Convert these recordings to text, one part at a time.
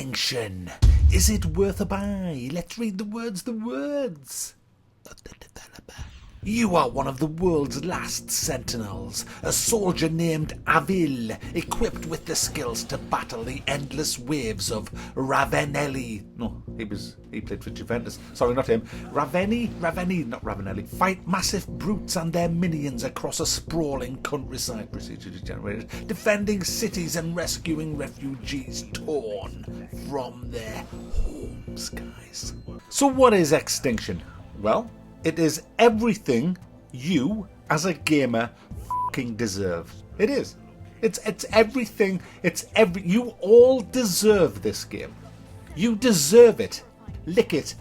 Extinction. Is it worth a buy? Let's read the words. Of the developer. You are one of the world's last sentinels, a soldier named Avil, equipped with the skills to battle the endless waves of Ravenelli. No, he played for Juventus. Sorry, not him. Ravenni, not Ravenelli. Fight massive brutes and their minions across a sprawling countryside, procedurally generated, defending cities and rescuing refugees torn from their homes, guys. So what is Extinction? Well, it is everything you, as a gamer, fucking deserve. It is. It's everything. You all deserve this game. You deserve it. Lick it.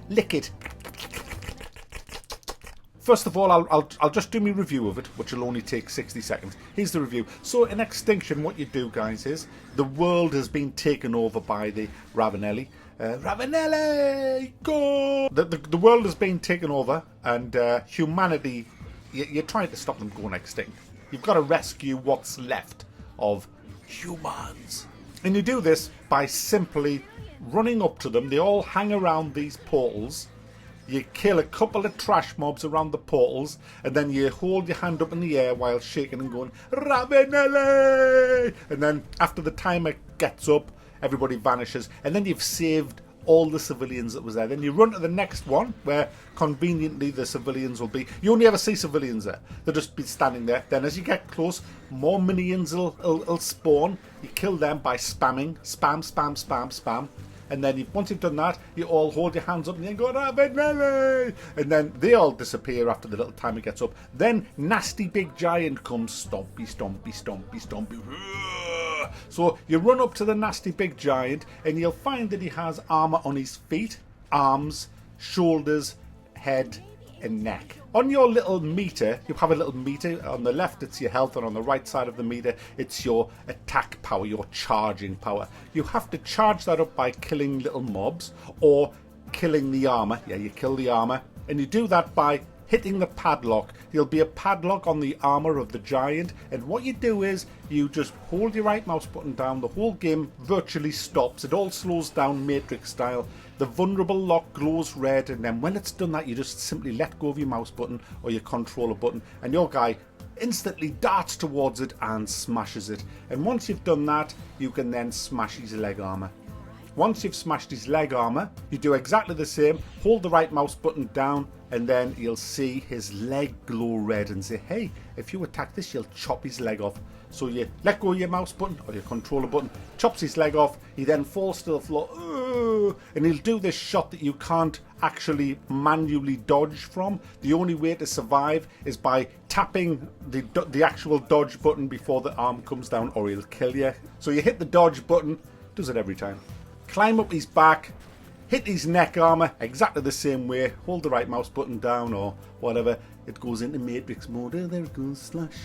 First of all, I'll just do my review of it, which will only take 60 seconds. Here's the review. So in Extinction, what you do, guys, is the world has been taken over by the Ravenelli. Ravenelli, go! The world has been taken over, and humanity, you're trying to stop them going extinct. You've got to rescue what's left of humans. And you do this by simply running up to them. They all hang around these portals. You kill a couple of trash mobs around the portals, and then you hold your hand up in the air while shaking and going, Ravenelli! And then after the timer gets up, everybody vanishes, and then you've saved all the civilians that was there. Then you run to the next one, where conveniently the civilians will be. You only ever see civilians there. They'll just be standing there. Then as you get close, more minions will spawn. You kill them by spamming. Spam. And then once you've done that, you all hold your hands up and then go, Ravenelli! And then they all disappear after the little timer gets up. Then nasty big giant comes, stompy. So you run up to the nasty big giant, and you'll find that he has armour on his feet, arms, shoulders, head and neck. On your little meter, you have a little meter. On the left it's your health, and on the right side of the meter it's your attack power, your charging power. You have to charge that up by killing little mobs or killing the armour. Yeah, you kill the armour, and you do that by hitting the padlock. There'll be a padlock on the armour of the giant, and what you do is you just hold your right mouse button down. The whole game virtually stops. It all slows down Matrix style. The vulnerable lock glows red, and then when it's done that, you just simply let go of your mouse button or your controller button, and your guy instantly darts towards it and smashes it. And once you've done that, you can then smash his leg armour. Once you've smashed his leg armour, you do exactly the same. Hold the right mouse button down, and then you'll see his leg glow red and say, hey, if you attack this, you'll chop his leg off. So you let go of your mouse button or your controller button, chops his leg off, he then falls to the floor, and he'll do this shot that you can't actually manually dodge from. The only way to survive is by tapping the actual dodge button before the arm comes down, or he'll kill you. So you hit the dodge button, does it every time. Climb up his back, hit his neck armour exactly the same way, hold the right mouse button down or whatever, it goes into Matrix mode, oh, there it goes, slash.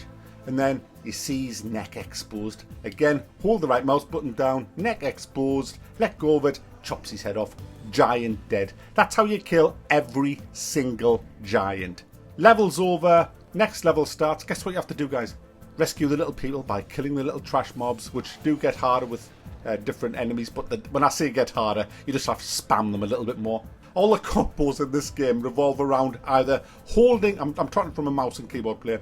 And then you see his neck exposed. Again, hold the right mouse button down, neck exposed, let go of it, chops his head off, giant dead. That's how you kill every single giant. Level's over, next level starts. Guess what you have to do, guys? Rescue the little people by killing the little trash mobs, which do get harder with different enemies, but when I say get harder, you just have to spam them a little bit more. All the combos in this game revolve around either holding, I'm talking from a mouse and keyboard player,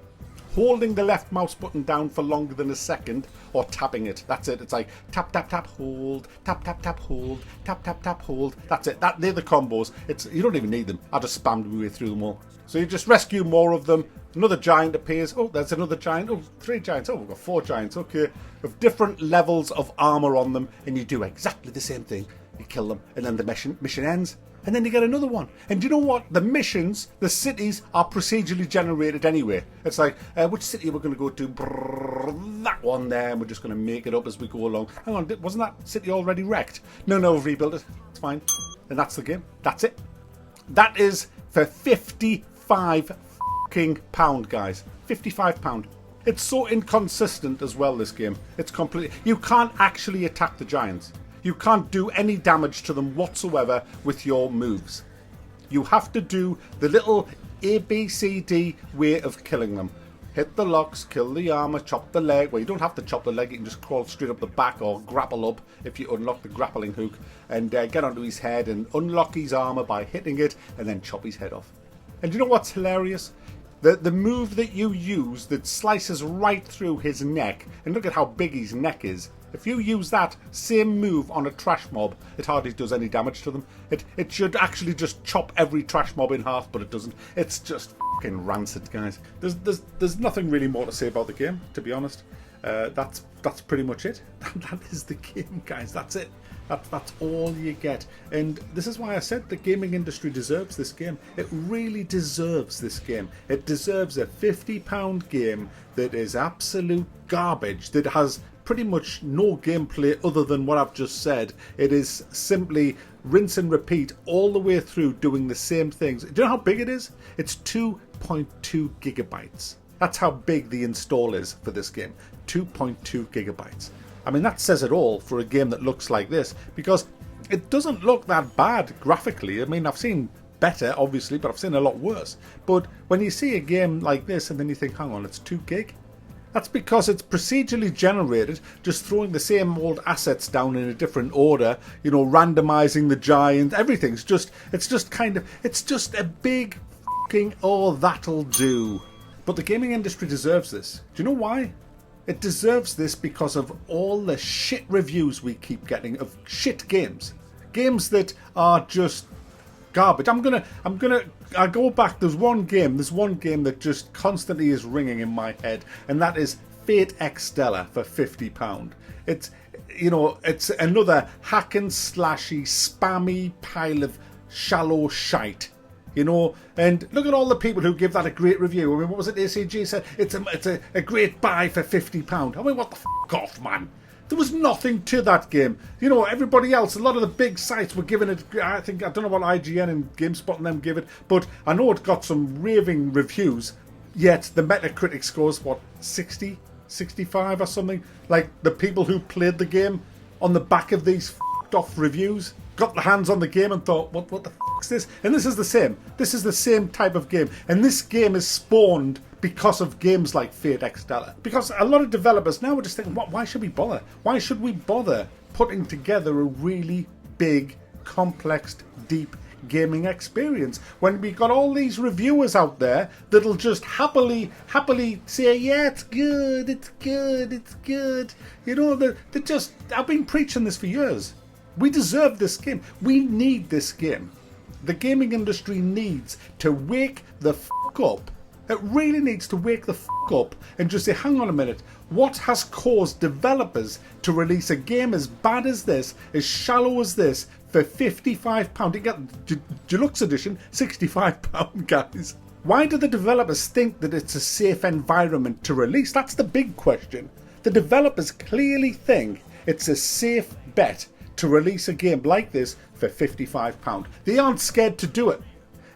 holding the left mouse button down for longer than a second, or tapping it. That's it. It's like tap, tap, tap, hold, tap, tap, tap, hold, tap, tap, tap, hold. That's it. They're the combos. You don't even need them. I just spammed my way through them all. So you just rescue more of them. Another giant appears. Oh, there's another giant. Oh, 3 giants. Oh, we've got 4 giants. Okay. With different levels of armour on them, and you do exactly the same thing. You kill them, and then the mission ends. And then you get another one. And do you know what? The missions, the cities are procedurally generated anyway. It's like, which city we're going to go to? Brrr, that one there, and we're just going to make it up as we go along. Hang on, wasn't that city already wrecked? No, we've rebuilt it. It's fine. And that's the game. That's it. That is for £55 fucking guys. £55. It's so inconsistent as well, this game. It's completely... You can't actually attack the giants. You can't do any damage to them whatsoever with your moves. You have to do the little ABCD way of killing them. hit the locks, kill the armor, chop the leg. Well, you don't have to chop the leg, you can just crawl straight up the back or grapple up if you unlock the grappling hook, and get onto his head and unlock his armor by hitting it and then chop his head off. And you know what's hilarious? The move that you use that slices right through his neck, and look at how big his neck is. If you use that same move on a trash mob, it hardly does any damage to them. It should actually just chop every trash mob in half, but it doesn't. It's just fucking rancid, guys. There's nothing really more to say about the game, to be honest. That's pretty much it. That is the game, guys. That's it. That's all you get. And this is why I said the gaming industry deserves this game. It really deserves this game. It deserves a £50 game that is absolute garbage, that has pretty much no gameplay other than what I've just said. It is simply rinse and repeat all the way through, doing the same things. Do you know how big it is? It's 2.2 gigabytes. That's how big the install is for this game. 2.2 gigabytes. I mean, that says it all for a game that looks like this, because it doesn't look that bad graphically. I mean, I've seen better, obviously, but I've seen a lot worse. But when you see a game like this and then you think, hang on, it's 2 gig? That's because it's procedurally generated, just throwing the same old assets down in a different order, you know, randomizing the giant, everything's just, it's just a big fucking, oh, that'll do. But the gaming industry deserves this. Do you know why? It deserves this because of all the shit reviews we keep getting of shit games. Games that are just garbage. I go back, there's one game that just constantly is ringing in my head, and that is Fate Extella for £50. It's, you know, it's another hack and slashy, spammy pile of shallow shite. You know, and look at all the people who give that a great review. I mean, what was it ACG said? It's a great buy for £50. I mean, what the f*** off, man? There was nothing to that game. You know, everybody else, a lot of the big sites were giving it, I don't know what IGN and GameSpot and them give it, but I know it got some raving reviews, yet the Metacritic score's, what, 60, 65 or something? Like, the people who played the game on the back of these f***ed off reviews got their hands on the game and thought, what the f***'s this? And this is the same. This is the same type of game. And this game is spawned because of games like Fate Extella. Because a lot of developers now are just thinking, why should we bother? Why should we bother putting together a really big, complex, deep gaming experience when we got all these reviewers out there that'll just happily say, yeah, it's good, it's good, it's good. You know, they just, I've been preaching this for years. We deserve this game. We need this game. The gaming industry needs to wake the fuck up. It really needs to wake the fuck up and just say, hang on a minute, what has caused developers to release a game as bad as this, as shallow as this, for £55? You get Deluxe Edition, £65, guys. Why do the developers think that it's a safe environment to release? That's the big question. The developers clearly think it's a safe bet to release a game like this for £55. They aren't scared to do it.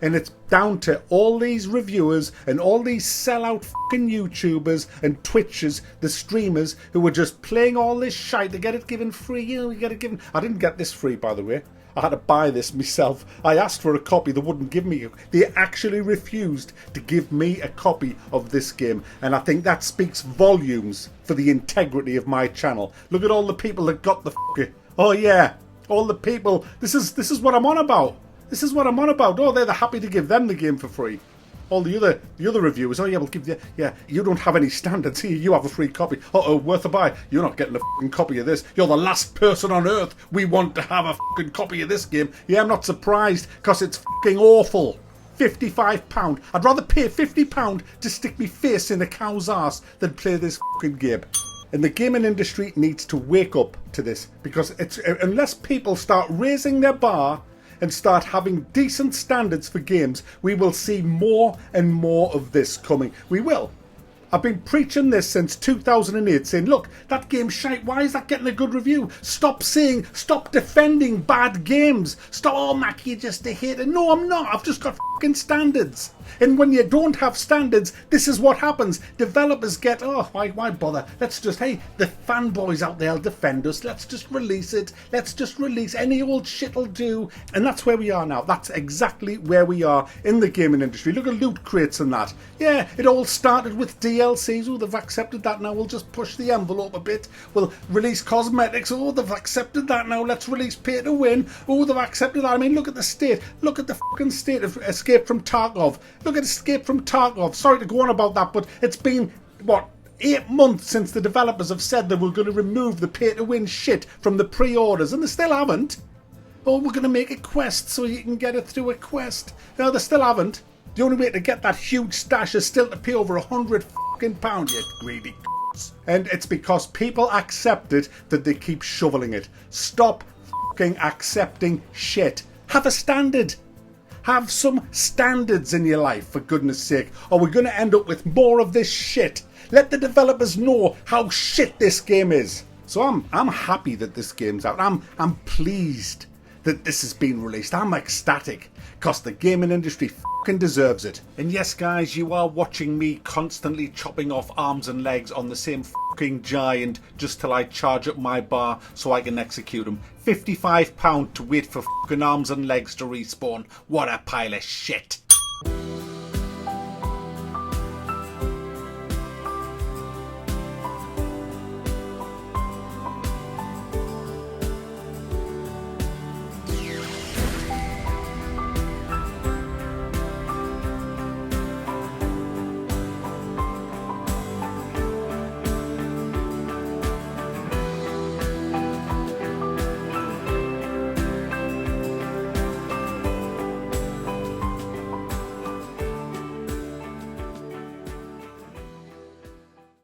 And it's down to all these reviewers and all these sellout fucking YouTubers and Twitchers, the streamers, who are just playing all this shite to get it given free. You know, you get it given. I didn't get this free, by the way. I had to buy this myself. I asked for a copy, they wouldn't give me. They actually refused to give me a copy of this game. And I think that speaks volumes for the integrity of my channel. Look at all the people that got the fucking... Oh yeah, all the people. This is what I'm on about. This is what I'm on about. Oh, they're happy to give them the game for free. All the other reviewers. Oh yeah, we'll give you. Yeah, you don't have any standards here. You have a free copy. Worth a buy. You're not getting a fucking copy of this. You're the last person on earth we want to have a fucking copy of this game. Yeah, I'm not surprised because it's fucking awful. £55. I'd rather pay £50 to stick me face in a cow's arse than play this fucking game. And the gaming industry needs to wake up to this, because it's, unless people start raising their bar and start having decent standards for games, we will see more and more of this coming. We will. I've been preaching this since 2008, saying, look, that game's shite. Why is that getting a good review? Stop defending bad games. Stop, oh, Mac, you're just a hater. No, I'm not. I've just got fucking standards. And when you don't have standards, this is what happens. Developers get, oh, why bother? Let's just, hey, the fanboys out there will defend us. Let's just release it. Let's just release any old shit will do. And that's where we are now. That's exactly where we are in the gaming industry. Look at loot crates and that. Yeah, it all started with DLCs. Oh, they've accepted that now. We'll just push the envelope a bit. We'll release cosmetics. Oh, they've accepted that now. Let's release pay to win. Oh, they've accepted that. I mean, look at the state. Look at the fucking state of Escape from Tarkov. Look at Escape from Tarkov. Sorry to go on about that, but it's been, what, 8 months since the developers have said they were going to remove the pay to win shit from the pre-orders, and they still haven't. Oh, we're going to make a quest so you can get it through a quest. No, they still haven't. The only way to get that huge stash is still to pay over £100 fucking pound, you greedy c***s. And it's because people accept it that they keep shoveling it. Stop fucking accepting shit. Have a standard. Have some standards in your life, for goodness sake, or we're going to end up with more of this shit. Let the developers know how shit this game is. So I'm happy that this game's out. I'm pleased that this has been released. I'm ecstatic, because the gaming industry fucking deserves it. And yes, guys, you are watching me constantly chopping off arms and legs on the same fucking giant just till I charge up my bar so I can execute him. £55 to wait for fucking arms and legs to respawn. What a pile of shit.